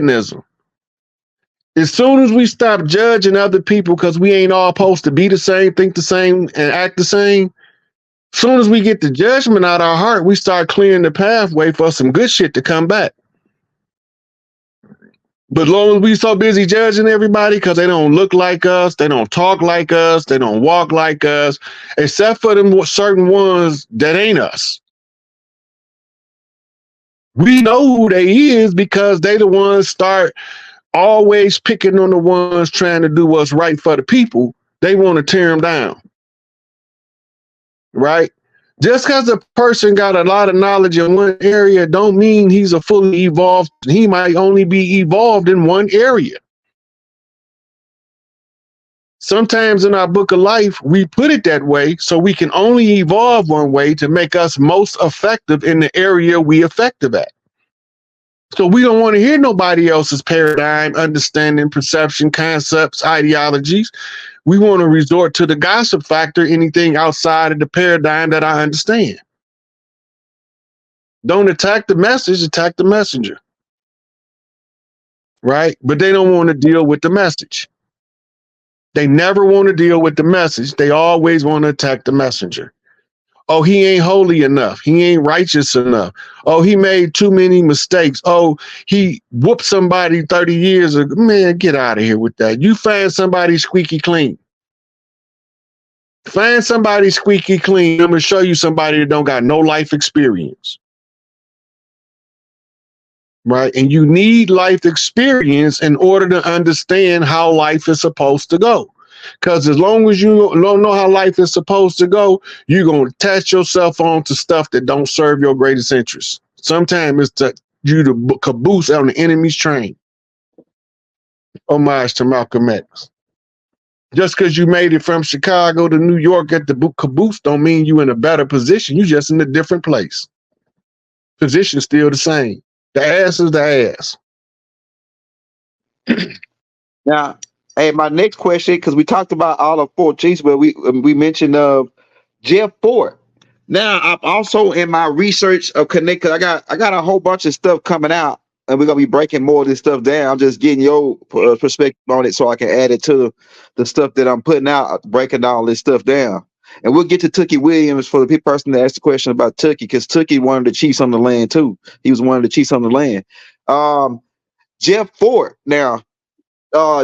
mechanism. As soon as we stop judging other people because we ain't all supposed to be the same, think the same, and act the same, as soon as we get the judgment out of our heart, we start clearing the pathway for some good shit to come back. But as long as we so busy judging everybody because they don't look like us, they don't talk like us, they don't walk like us, except for them certain ones that ain't us. We know who they is because they the ones start always picking on the ones trying to do what's right for the people. They want to tear them down. Right? Just because a person got a lot of knowledge in one area don't mean he's a fully evolved. He might only be evolved in one area. Sometimes in our book of life, we put it that way so we can only evolve one way to make us most effective in the area we effective at. So we don't want to hear nobody else's paradigm, understanding, perception, concepts, ideologies. We want to resort to the gossip factor, anything outside of the paradigm that I understand. Don't attack the message, attack the messenger. Right? But they don't want to deal with the message. They never want to deal with the message. They always want to attack the messenger. Oh, he ain't holy enough. He ain't righteous enough. Oh, he made too many mistakes. Oh, he whooped somebody 30 years ago. Man, get out of here with that. You find somebody squeaky clean. Find somebody squeaky clean. I'm going to show you somebody that don't got no life experience. Right? And you need life experience in order to understand how life is supposed to go. Because as long as you don't know how life is supposed to go, you're going to attach yourself on to stuff that don't serve your greatest interests. Sometimes it's you to caboose on the enemy's train. Homage to Malcolm X. Just because you made it from Chicago to New York at the caboose don't mean you're in a better position. You're just in a different place. Position's still the same. The ass is the ass. Now, hey, my next question, because we talked about all of four chiefs, but we mentioned Jeff Fort. Now, I'm also in my research of connect. Cause I got a whole bunch of stuff coming out, and we're gonna be breaking more of this stuff down. I'm just getting your perspective on it, so I can add it to the stuff that I'm putting out, breaking all this stuff down. And we'll get to Tookie Williams for the person that asked the question about Tookie, because Tookie one of the chiefs on the land too. He was one of the chiefs on the land. Jeff Fort. Now,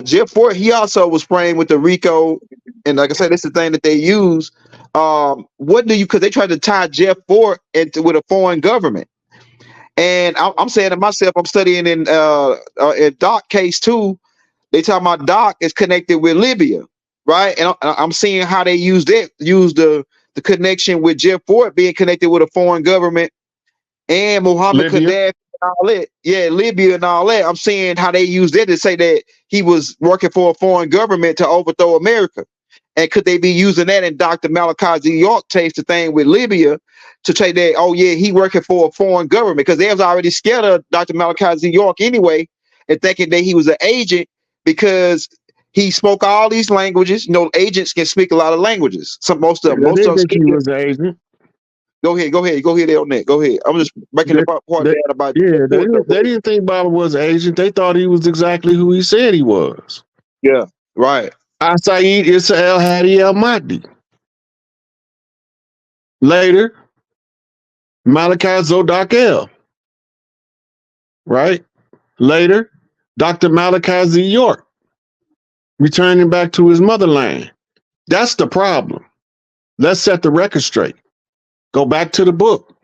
Jeff Fort, he also was spraying with the RICO, and like I said, it's the thing that they use. What do you? Because they tried to tie Jeff Fort into with a foreign government, and I'm saying to myself, I'm studying in Doc case too. They talking about Doc is connected with Libya, right? And I'm seeing how they use the connection with Jeff Fort being connected with a foreign government and Muhammad Gaddafi. All that, yeah, Libya and all that. I'm seeing how they use that to say that he was working for a foreign government to overthrow America. And could they be using that in Dr. Malachi Z. York takes the thing with Libya to say that, oh yeah, he working for a foreign government, because they was already scared of Dr. Malachi Z. York anyway, and thinking that he was an agent because he spoke all these languages. You know, agents can speak a lot of languages. Most of them he was an agent. Go ahead on that. Go ahead. I'm just making the part down about. Yeah, they didn't think Baba was an agent. They thought he was exactly who he said he was. Yeah, right. Saeed Issa Hadi El Mahdi. Later, Malachi Zodak El. Right? Later, Dr. Malachi Z. York. Returning back to his motherland. That's the problem. Let's set the record straight. Go back to the book.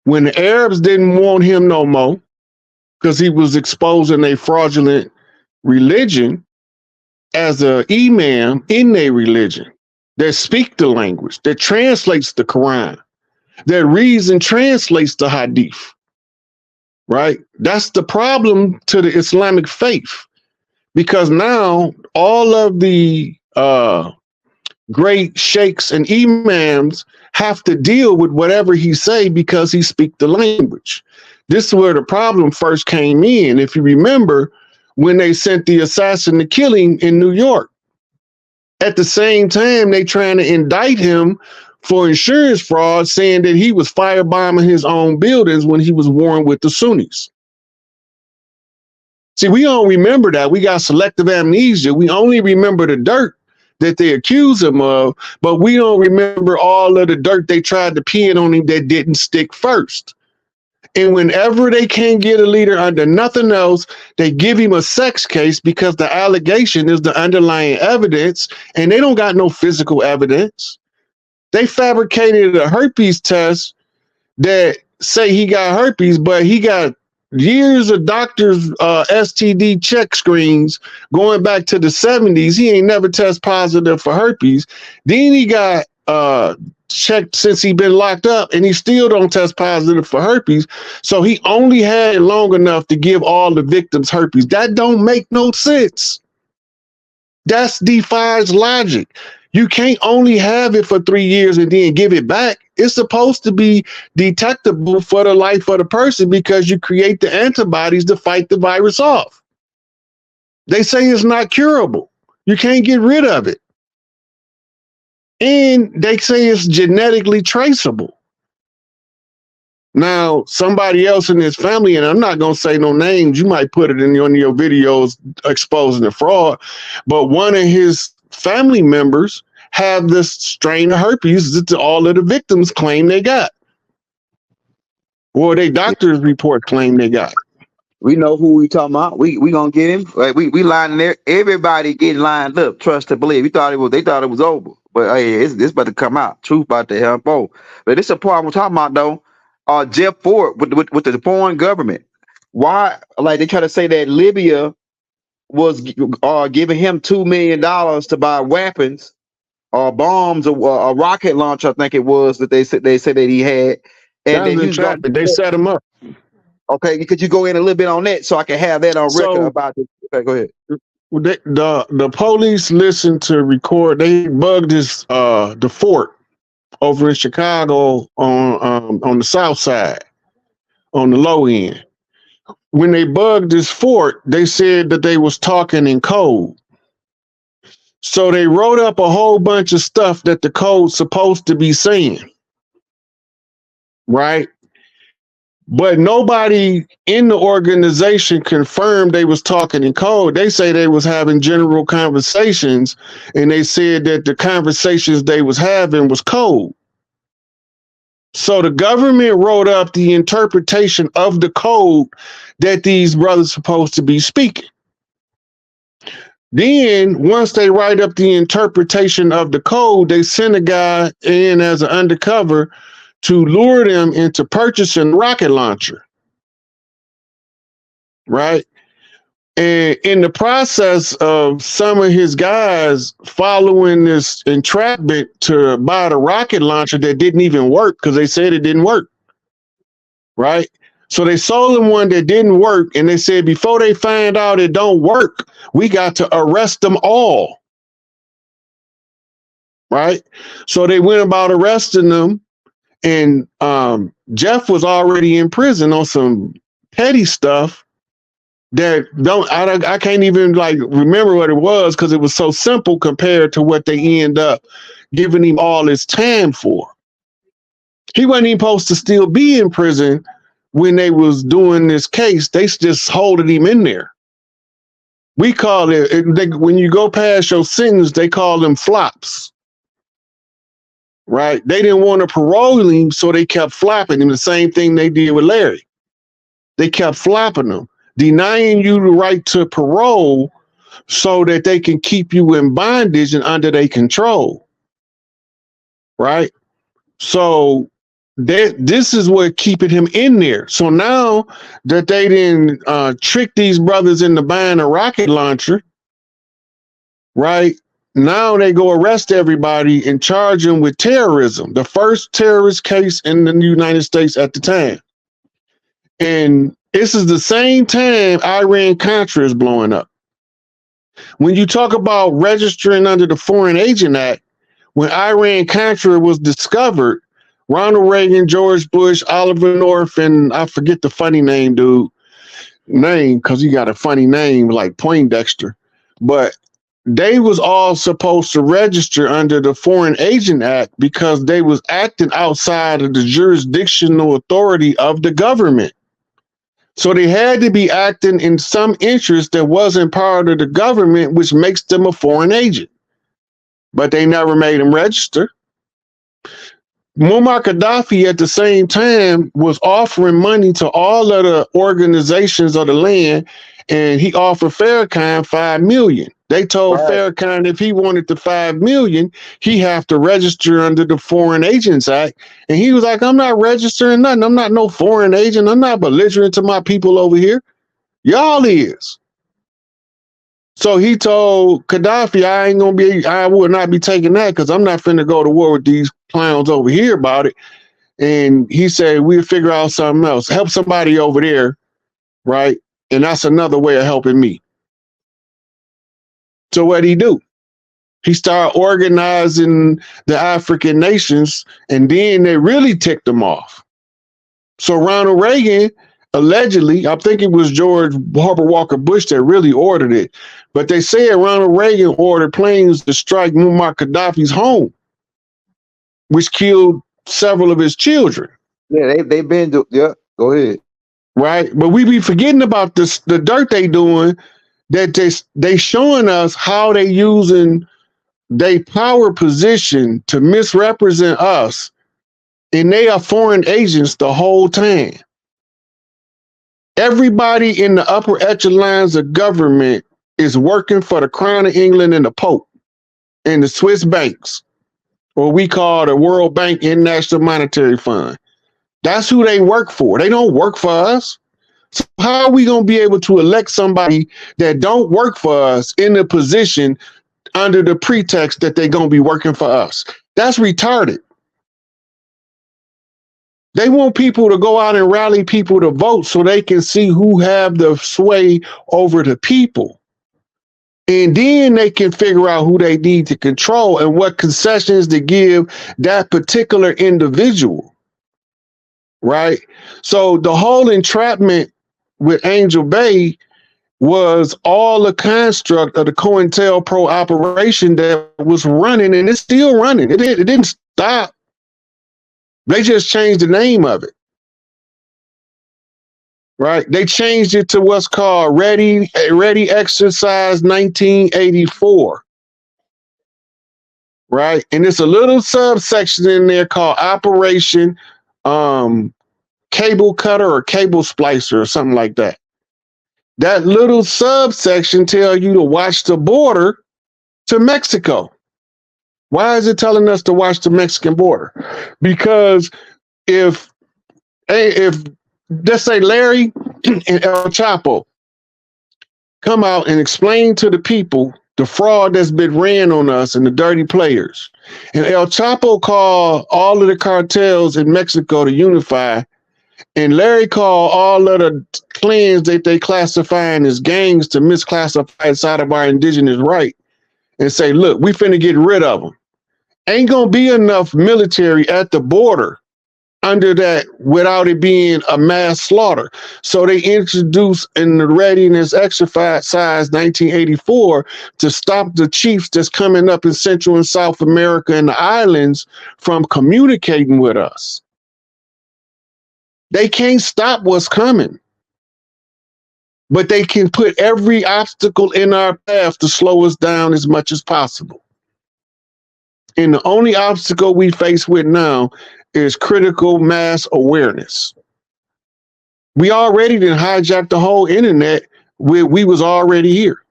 When the Arabs didn't want him no more because he was exposing a fraudulent religion as an imam in their religion that speak the language, that translates the Quran, that reads and translates the Hadith, right? That's the problem to the Islamic faith, because now all of the great sheikhs and imams have to deal with whatever he say because he speak the language. This is where the problem first came in. If you remember, when they sent the assassin to kill him in New York, at the same time, they trying to indict him for insurance fraud, saying that he was firebombing his own buildings when he was warring with the Sunnis. See, we don't remember that. We got selective amnesia. We only remember the dirt that they accuse him of, but we don't remember all of the dirt they tried to pin on him that didn't stick first. And whenever they can't get a leader under nothing else, they give him a sex case because the allegation is the underlying evidence, and they don't got no physical evidence. They fabricated a herpes test that say he got herpes, but he got years of doctors' STD check screens going back to the 70s. He ain't never test positive for herpes. Then he got checked since he been locked up, and he still don't test positive for herpes. So he only had it long enough to give all the victims herpes. That don't make no sense. That defies logic. You can't only have it for 3 years and then give it back. It's supposed to be detectable for the life of the person because you create the antibodies to fight the virus off. They say it's not curable. You can't get rid of it. And they say it's genetically traceable. Now, somebody else in his family, and I'm not going to say no names, you might put it in one of your videos exposing the fraud, but one of his family members have this strain of herpes that all of the victims claim they got. Or they doctor's report claim they got. We know who we talking about. We gonna get him. Like we lining there. Everybody getting lined up. Trust to believe. They thought it was over. But hey, it's about to come out. Truth about to unfold. But this is the part I'm talking about though. Jeff Ford with the foreign government. Why? Like they try to say that Libya was giving him $2 million to buy weapons or bombs or a rocket launcher. I think it was that they said that he had. And then they set him up. Okay, could you go in a little bit on that so I can have that on record about this? Okay, go ahead. The police listened to record. They bugged the fort over in Chicago on the south side, on the low end. When they bugged this fort, they said that they was talking in code. So they wrote up a whole bunch of stuff that the code's supposed to be saying, right? But nobody in the organization confirmed they was talking in code. They say they was having general conversations, and they said that the conversations they was having was code. So the government wrote up the interpretation of the code that these brothers supposed to be speaking. Then once they write up the interpretation of the code, they send a guy in as an undercover to lure them into purchasing a rocket launcher, right? And in the process of some of his guys following this entrapment to buy the rocket launcher that didn't even work because they said it didn't work, right? So they sold them one that didn't work, and they said before they find out it don't work, we got to arrest them all, right? So they went about arresting them. And Jeff was already in prison on some petty stuff that I can't even like remember what it was because it was so simple compared to what they end up giving him all his time for. He wasn't even supposed to still be in prison when they was doing this case. They just holding him in there. We call it when you go past your sentence, they call them flops. Right? They didn't want to parole him, so they kept flopping him. The same thing they did with Larry. They kept flopping him, denying you the right to parole so that they can keep you in bondage and under their control. Right? So this is what keeping him in there. So now that they didn't trick these brothers into buying a rocket launcher, right? Now they go arrest everybody and charge them with terrorism, the first terrorist case in the United States at the time. And this is the same time Iran-Contra is blowing up. When you talk about registering under the Foreign Agent Act, when Iran-Contra was discovered, Ronald Reagan, George Bush, Oliver North, and I forget the funny name because he got a funny name like Poindexter, but they was all supposed to register under the Foreign Agent Act because they was acting outside of the jurisdictional authority of the government. So they had to be acting in some interest that wasn't part of the government, which makes them a foreign agent. But they never made them register. Muammar Gaddafi at the same time was offering money to all of the organizations of the land, and he offered Farrakhan 5 million. They told Farrakhan if he wanted the 5 million, he have to register under the Foreign Agents Act. And he was like, I'm not registering nothing. I'm not no foreign agent. I'm not belligerent to my people over here. Y'all is. So he told Gaddafi, I would not be taking that because I'm not finna go to war with these clowns over here about it. And he said, we'll figure out something else. Help somebody over there, right? And that's another way of helping me. So what'd he do? He started organizing the African nations, and then they really ticked him off. So Ronald Reagan, allegedly, I think it was George Herbert Walker Bush that really ordered it, but they said Ronald Reagan ordered planes to strike Muammar Gaddafi's home, which killed several of his children. Yeah, they've been, yeah, go ahead. Right, but we be forgetting about this, the dirt they doing, that they showing us how they using their power position to misrepresent us, and they are foreign agents the whole time. Everybody in the upper echelons of government is working for the Crown of England and the Pope and the Swiss banks, or we call the World Bank International Monetary Fund. That's who they work for. They don't work for us. So how are we going to be able to elect somebody that don't work for us in a position under the pretext that they're going to be working for us? That's retarded. They want people to go out and rally people to vote so they can see who have the sway over the people. And then they can figure out who they need to control and what concessions to give that particular individual. Right? So the whole entrapment with Angel Bay was all a construct of the COINTELPRO operation that was running, and it's still running. It didn't stop. They just changed the name of it. Right? They changed it to what's called Ready Exercise 1984. Right? And it's a little subsection in there called Operation Cable Cutter or Cable Splicer or something like that. That little subsection tells you to watch the border to Mexico. Why is it telling us to watch the Mexican border? Because if let's say Larry and El Chapo come out and explain to the people the fraud that's been ran on us and the dirty players, and El Chapo called all of the cartels in Mexico to unify, and Larry called all of the clans that they classifying as gangs to misclassify inside of our indigenous right and say, look, we finna get rid of them. Ain't gonna be enough military at the border under that without it being a mass slaughter. So they introduced in the Readiness Exercise 1984 to stop the chiefs that's coming up in Central and South America and the islands from communicating with us. They can't stop what's coming, but they can put every obstacle in our path to slow us down as much as possible. And the only obstacle we face with now is critical mass awareness. We already done hijacked the whole internet where we was already here.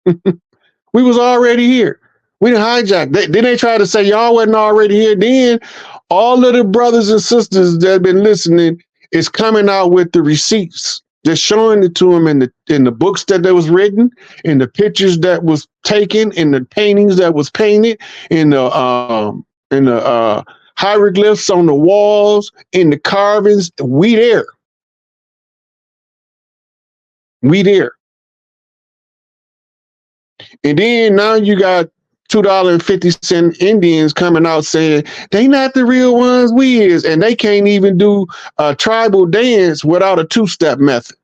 We was already here. We done hijacked. Then they try to say y'all wasn't already here. Then all of the brothers and sisters that have been listening is coming out with the receipts. They're showing it to them in the books that was written, in the pictures that was taken, in the paintings that was painted, in the hieroglyphs on the walls, in the carvings. We there. We there. And then now you got $2.50 Indians coming out saying they not the real ones we is, and they can't even do a tribal dance without a two-step method.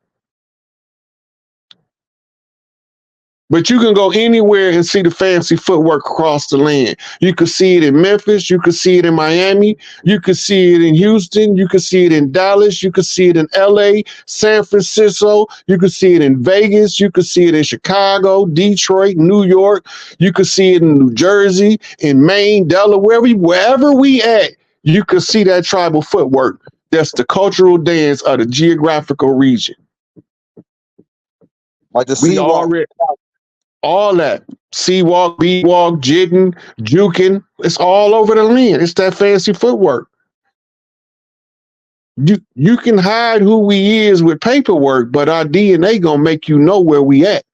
But you can go anywhere and see the fancy footwork across the land. You could see it in Memphis. You could see it in Miami. You could see it in Houston. You could see it in Dallas. You could see it in LA, San Francisco. You could see it in Vegas. You could see it in Chicago, Detroit, New York. You could see it in New Jersey, in Maine, Delaware, wherever we at, you could see that tribal footwork. That's the cultural dance of the geographical region. Like the We sea walk. already... all that C-walk, B-walk, jigging, juking, it's all over the land. It's that fancy footwork. You can hide who we is with paperwork, but our DNA gonna make you know where we at.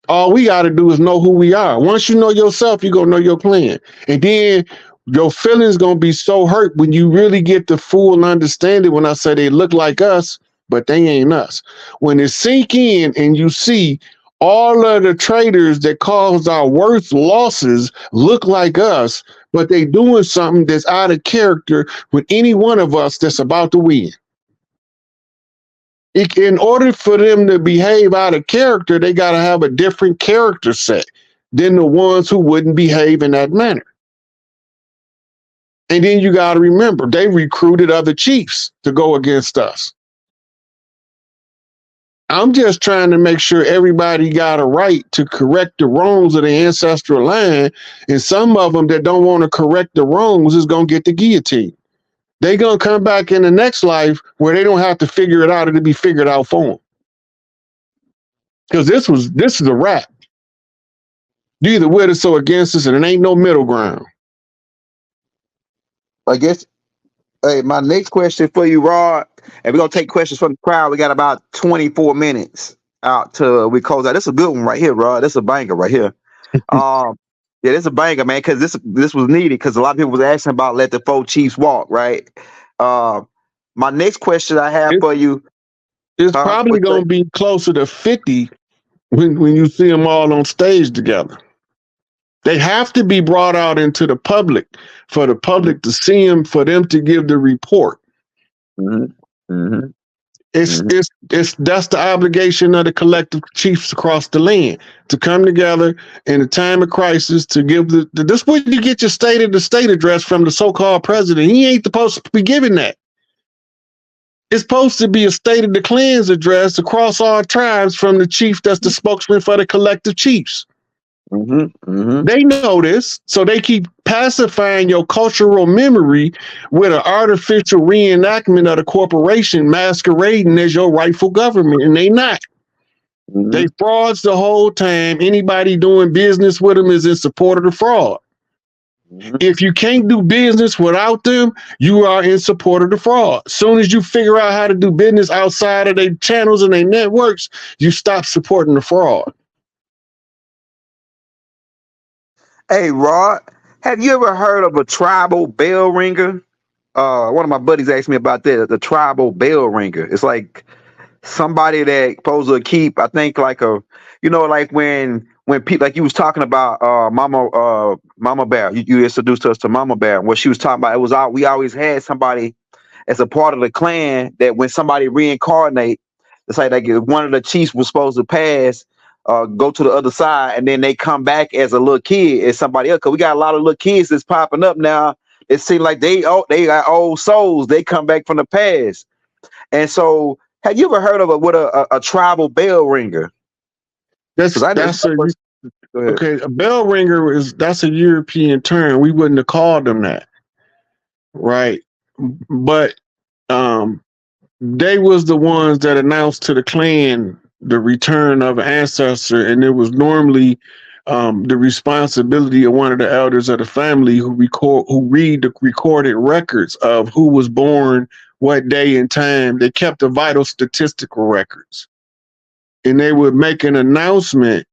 All we gotta do is know who we are. Once you know yourself, you gonna know your plan. And then your feelings gonna be so hurt when you really get the full understanding when I say they look like us, but they ain't us. When it sink in and you see all of the traders that caused our worst losses look like us, but they doing something that's out of character with any one of us that's about to win. In order for them to behave out of character, they got to have a different character set than the ones who wouldn't behave in that manner. And then you got to remember, they recruited other chiefs to go against us. I'm just trying to make sure everybody got a right to correct the wrongs of the ancestral line. And some of them that don't want to correct the wrongs is going to get the guillotine. They're going to come back in the next life where they don't have to figure it out. It'll be figured out for them. Because this is a wrap. You either with us or against us, and it ain't no middle ground. I guess. Hey, my next question for you, Rod, and we're gonna take questions from the crowd. We got about 24 minutes out till we close out. This is a good one right here, Rod. This is a banger right here. Yeah, this is a banger, man, because this was needed because a lot of people was asking about let the 4 chiefs walk, right? My next question I have for you. It's probably gonna be closer to 50 when you see them all on stage together. They have to be brought out into the public for the public to see them, for them to give the report. Mm-hmm. Mm-hmm. That's the obligation of the collective chiefs across the land to come together in a time of crisis to give this where you get your state of the state address from the so-called president. He ain't supposed to be giving that. It's supposed to be a state of the clans address across all tribes from the chief that's the spokesman for the collective chiefs. Mm-hmm. Mm-hmm. They know this, so they keep pacifying your cultural memory with an artificial reenactment of the corporation masquerading as your rightful government, and they not. Mm-hmm. They frauds the whole time. Anybody doing business with them is in support of the fraud. Mm-hmm. If you can't do business without them, you are in support of the fraud. As soon as you figure out how to do business outside of their channels and their networks, you stop supporting the fraud. Hey, Rod, have you ever heard of a tribal bell ringer? One of my buddies asked me about that, the tribal bell ringer. It's like somebody that supposed to keep, I think, like like when people, like you was talking about Mama Bear. You introduced us to Mama Bear. What she was talking about, we always had somebody as a part of the clan that when somebody reincarnate, it's like one of the chiefs was supposed to pass, go to the other side, and then they come back as a little kid, as somebody else. Cause we got a lot of little kids that's popping up now. It seems like they got old souls. They come back from the past. And so, have you ever heard of a tribal bell ringer? Okay. A bell ringer that's a European term. We wouldn't have called them that, right? But they was the ones that announced to the clan the return of an ancestor, and it was normally the responsibility of one of the elders of the family who read the recorded records of who was born, what day and time. They kept the vital statistical records, and they would make an announcement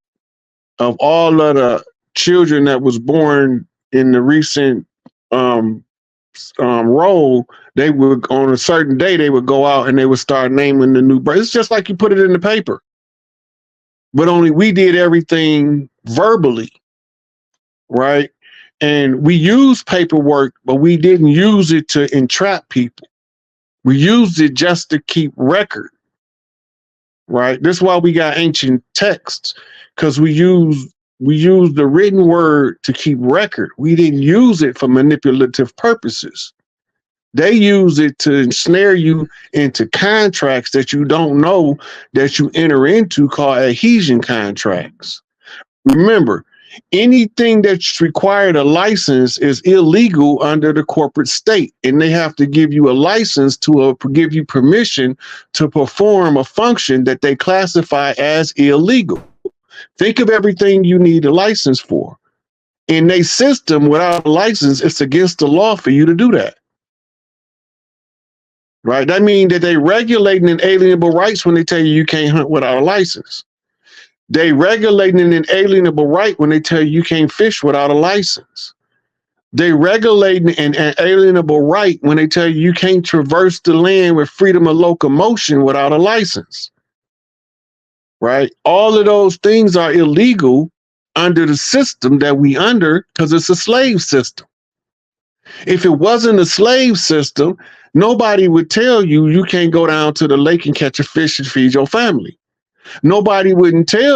of all of the children that was born in the recent roll. They would, on a certain day, they would go out and they would start naming the new birth. It's just like you put it in the paper, but only we did everything verbally, right? And we used paperwork, but we didn't use it to entrap people. We used it just to keep record. right? This is why we got ancient texts, because we use the written word to keep record. We didn't use it for manipulative purposes. They use it to ensnare you into contracts that you don't know that you enter into, called adhesion contracts. Remember, anything that's required a license is illegal under the corporate state, and they have to give you a license to give you permission to perform a function that they classify as illegal. Think of everything you need a license for. In their system, without a license, it's against the law for you to do that. Right? That means that they regulating inalienable rights when they tell you can't hunt without a license. They regulating an inalienable right when they tell you can't fish without a license. They regulating an inalienable right when they tell you can't traverse the land with freedom of locomotion without a license. Right? All of those things are illegal under the system that we under, because it's a slave system. If it wasn't a slave system, nobody would tell you you can't go down to the lake and catch a fish and feed your family. Nobody wouldn't tell